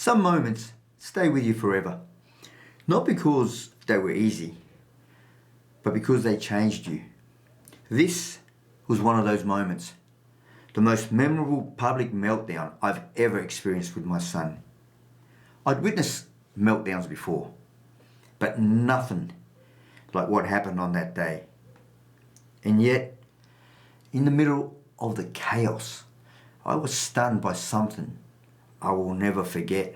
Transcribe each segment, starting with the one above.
Some moments stay with you forever. Not because they were easy, but because they changed you. This was one of those moments. The most memorable public meltdown I've ever experienced with my son. I'd witnessed meltdowns before, but nothing like what happened on that day. And yet, in the middle of the chaos, I was stunned by something I will never forget.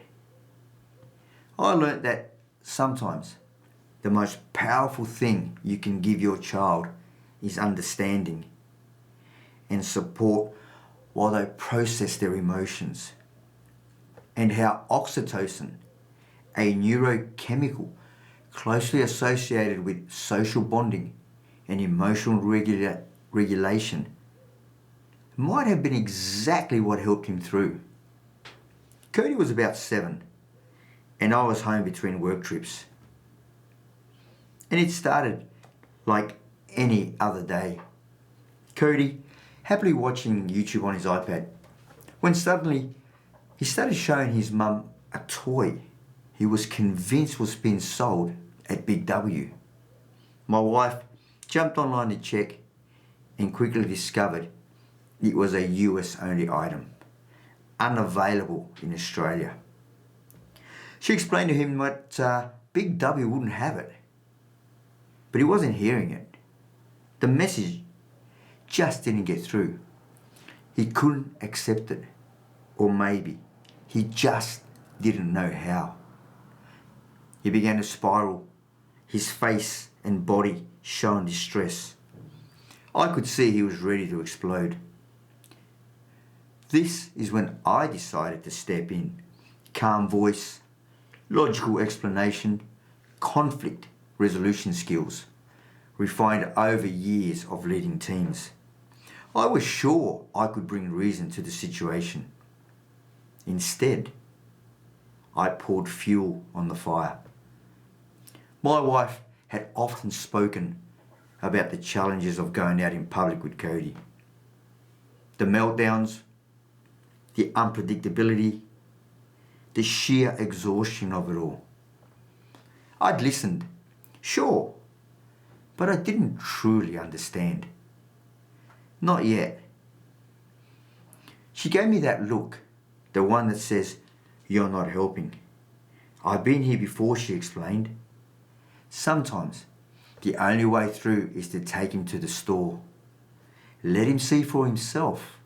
I learnt that sometimes the most powerful thing you can give your child is understanding and support while they process their emotions, and how oxytocin, a neurochemical closely associated with social bonding and emotional regulation, might have been exactly what helped him through. Cody was about 7 and I was home between work trips. And it started like any other day. Cody happily watching YouTube on his iPad, when suddenly he started showing his mum a toy he was convinced was being sold at Big W. My wife jumped online to check and quickly discovered it was a US only item, unavailable in Australia. She explained to him that Big W wouldn't have it, but he wasn't hearing it. The message just didn't get through. He couldn't accept it, or maybe he just didn't know how. He began to spiral, his face and body showing distress. I could see he was ready to explode. This is when I decided to step in. Calm voice, logical explanation, conflict resolution skills, refined over years of leading teams. I was sure I could bring reason to the situation. Instead, I poured fuel on the fire. My wife had often spoken about the challenges of going out in public with Cody. The meltdowns, the unpredictability, the sheer exhaustion of it all. I'd listened, sure, but I didn't truly understand. Not yet. She gave me that look, the one that says, "You're not helping." "I've been here before," she explained. "Sometimes the only way through is to take him to the store. Let him see for himself.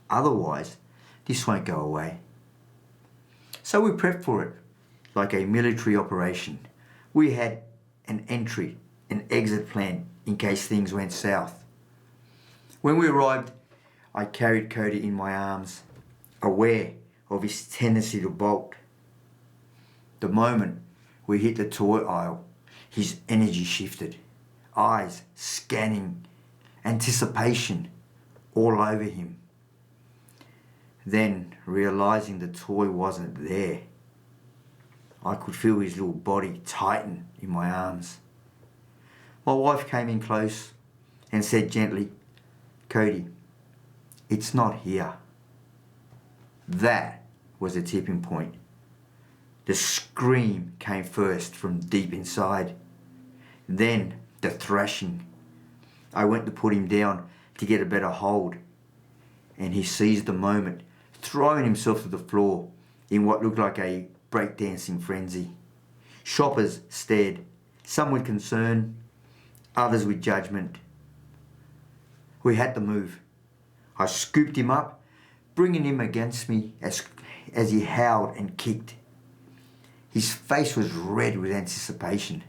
Otherwise, this won't go away." So we prepped for it like a military operation. We had an entry and exit plan in case things went south. When we arrived, I carried Cody in my arms, aware of his tendency to bolt. The moment we hit the toy aisle, his energy shifted, eyes scanning, anticipation all over him. Then, realizing the toy wasn't there, I could feel his little body tighten in my arms. My wife came in close and said gently, "Cody, it's not here." That was a tipping point. The scream came first from deep inside, then the thrashing. I went to put him down to get a better hold, and he seized the moment, throwing himself to the floor in what looked like a breakdancing frenzy. Shoppers stared, some with concern, others with judgment. We had to move. I scooped him up, bringing him against me as he howled and kicked. His face was red with anticipation.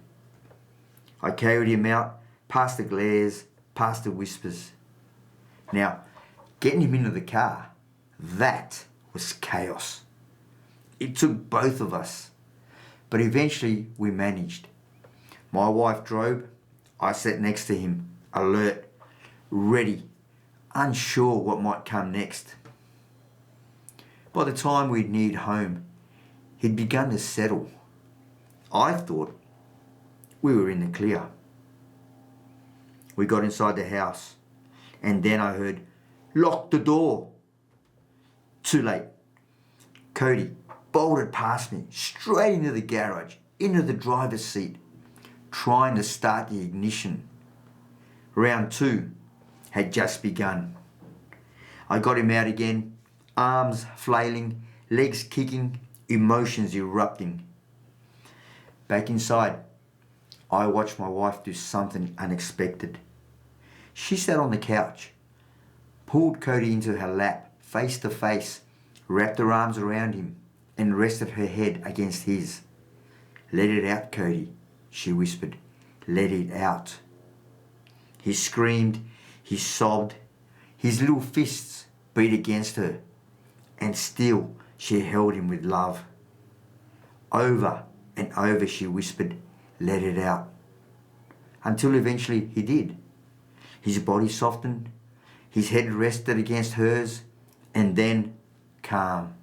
I carried him out, past the glares, past the whispers. Now, getting him into the car, that was chaos. It took both of us, but eventually we managed. My wife drove, I sat next to him, alert, ready, unsure what might come next. By the time we'd neared home, he'd begun to settle. I thought we were in the clear. We got inside the house, and then I heard, "Lock the door." Too late. Cody bolted past me, straight into the garage, into the driver's seat, trying to start the ignition. Round 2 had just begun. I got him out again, arms flailing, legs kicking, emotions erupting. Back inside, I watched my wife do something unexpected. She sat on the couch, pulled Cody into her lap, face to face, wrapped her arms around him, and rested her head against his. "Let it out, Cody," she whispered. "Let it out." He screamed, he sobbed, his little fists beat against her, and still she held him with love. Over and over she whispered, "Let it out," until eventually he did. His body softened, his head rested against hers, and then calm.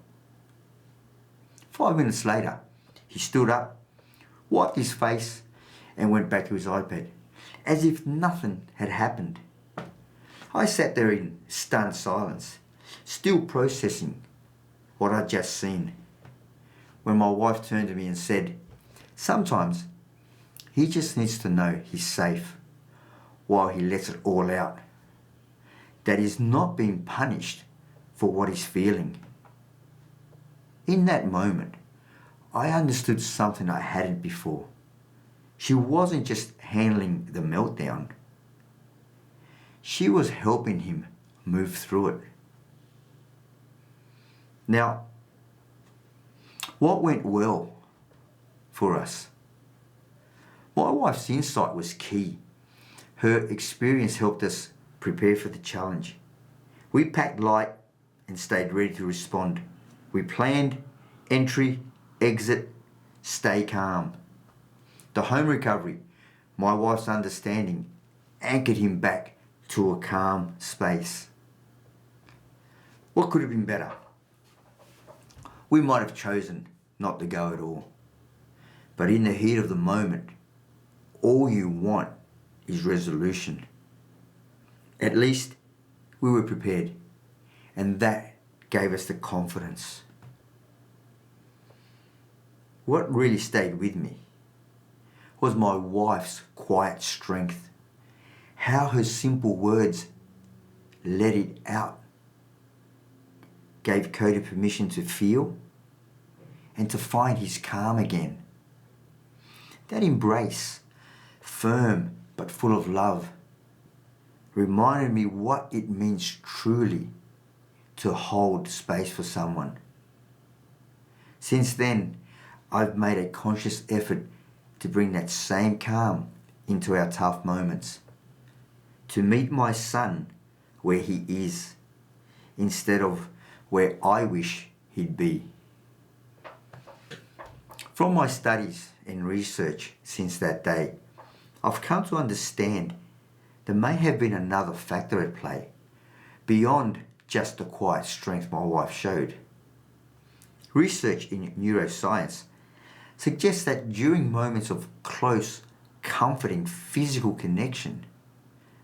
5 minutes later, he stood up, wiped his face, and went back to his iPad, as if nothing had happened. I sat there in stunned silence, still processing what I'd just seen, when my wife turned to me and said, "Sometimes he just needs to know he's safe while he lets it all out, that he's not being punished for what he's feeling." In that moment, I understood something I hadn't before. She wasn't just handling the meltdown. She was helping him move through it. Now, what went well for us? My wife's insight was key. Her experience helped us prepare for the challenge. We packed light and stayed ready to respond. We planned entry, exit, stay calm. The home recovery, my wife's understanding, anchored him back to a calm space. What could have been better? We might have chosen not to go at all. But in the heat of the moment, all you want is resolution. At least we were prepared, and that gave us the confidence. What really stayed with me was my wife's quiet strength, how her simple words, "Let it out," gave Cody permission to feel and to find his calm again. That embrace, firm but full of love, reminded me what it means truly to hold space for someone. Since then, I've made a conscious effort to bring that same calm into our tough moments, to meet my son where he is, instead of where I wish he'd be. From my studies and research since that day, I've come to understand there may have been another factor at play, beyond just the quiet strength my wife showed. Research in neuroscience suggests that during moments of close, comforting physical connection,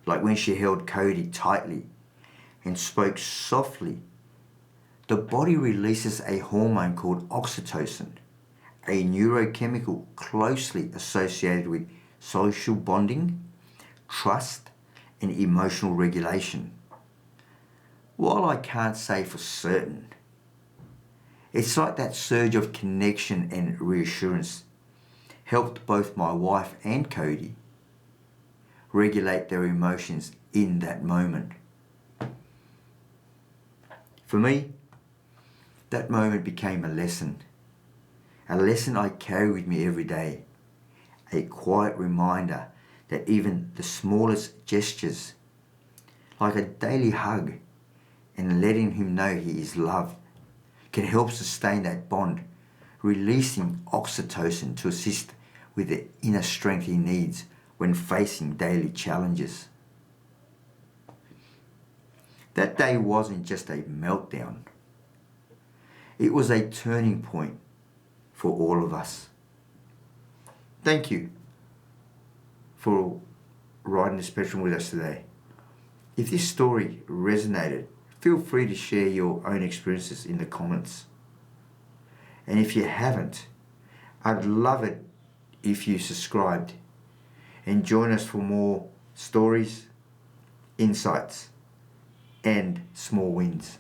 like when she held Cody tightly and spoke softly, the body releases a hormone called oxytocin, a neurochemical closely associated with social bonding, trust, and emotional regulation. While I can't say for certain, it's like that surge of connection and reassurance helped both my wife and Cody regulate their emotions in that moment. For me, that moment became a lesson I carry with me every day, a quiet reminder that even the smallest gestures, like a daily hug and letting him know he is loved, can help sustain that bond, releasing oxytocin to assist with the inner strength he needs when facing daily challenges. That day wasn't just a meltdown. It was a turning point for all of us. Thank you for riding the spectrum with us today. If this story resonated, feel free to share your own experiences in the comments. And if you haven't, I'd love it if you subscribed and join us for more stories, insights, and small wins.